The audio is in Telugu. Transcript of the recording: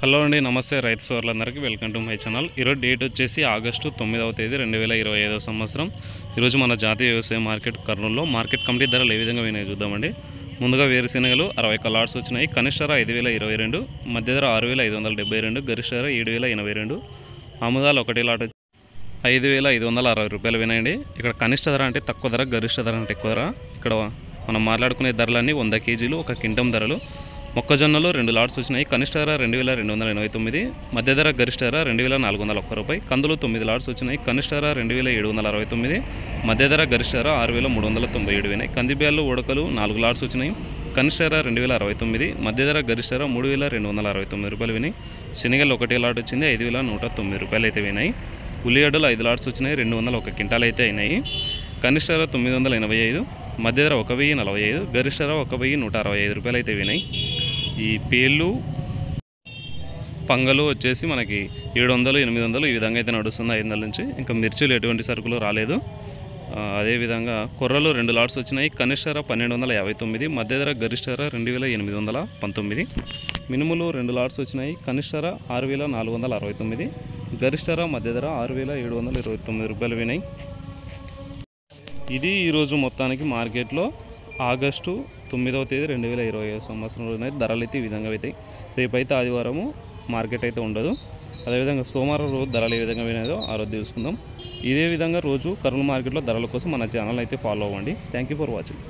హలో అండి, నమస్తే రైతు సోదరులందరికీ వెల్కమ్ టు మై ఛానల్. ఈరోజు డేట్ వచ్చేసి ఆగస్టు 9వ తేదీ 2025 సంవత్సరం. ఈరోజు మన జాతీయ వ్యవసాయ మార్కెట్ కర్నూలులో మార్కెట్ కమిటీ ధరలు ఏ విధంగా వినాయి చూద్దామండి. ముందుగా వేరుశెనగలు 60 లాట్స్ వచ్చినాయి. కనిష్ట ధర 5022, మధ్య ధర 6572, గరిష్ట ధర 7082. ఆముదాలు 1 లాట్ 5560 రూపాయలు వినాయండి. ఇక్కడ కనిష్ట ధర అంటే తక్కువ ధర, గరిష్ట ధర అంటే ఎక్కువ ధర. ఇక్కడ మనం మాట్లాడుకునే ధరలన్నీ 100 కేజీలు 1 క్వింటం ధరలు. మొక్కజొన్నలు 2 లాట్స్ వచ్చినాయి. కనిష్ట ధర 2289, మధ్య ధర గరిష్ట ధర 2401 రూపాయి. కందులు 9 లాట్స్ వచ్చినాయి. కనిష్ట ధర 2769, మధ్య ధర గరిష్ట ధర 6397 వినాయి. కందిబ్యాలు ఉడకలు 4 లాట్స్ వచ్చినాయి. కనిష్ట ధర 2069, మధ్య ధర గరిష్ట ధర 3269 రూపాయలు వినాయి. శనగలు 1 లాట్ వచ్చింది, 5190 రూపాయలు అయితే వినాయి. ఉల్లిగడ్డలు 5 లాట్స్ వచ్చినాయి, 201 క్వింటాలు అయితే అయినాయి. కనిష్ట ధర 985, మధ్య ధర 1045, గరిష్ట ధర 1165 రూపాయలు అయితే వినాయి. ఈ పేళ్ళు పంగలు వచ్చేసి మనకి 700, 800 ఈ విధంగా అయితే నడుస్తుంది 500 నుంచి. ఇంకా మిర్చిలు ఎటువంటి సరుకులు రాలేదు. అదేవిధంగా కొర్రలు 2 లాట్స్ వచ్చినాయి. కనిష్ట ధర 1259, మధ్య ధర గరిష్ట ధర 2819. మినుములు 2 లాట్స్ వచ్చినాయి. కనిష్ట ధర 6469, గరిష్ట ధర మధ్య ధర 6729 రూపాయలు వినాయి. ఇది ఈరోజు మొత్తానికి మార్కెట్లో ఆగస్టు 9వ తేదీ 2025 సంవత్సరం రోజున ధరలు అయితే ఈ విధంగా అవుతాయి. రేపైతే ఆదివారము మార్కెట్ అయితే ఉండదు. అదేవిధంగా సోమవారం రోజు ధరలు ఏ విధంగా వినాయో ఆ రోజు తెలుసుకుందాం. ఇదే విధంగా రోజు కర్నూలు మార్కెట్లో ధరల కోసం మన ఛానల్ అయితే ఫాలో అవ్వండి. Thank you for watching.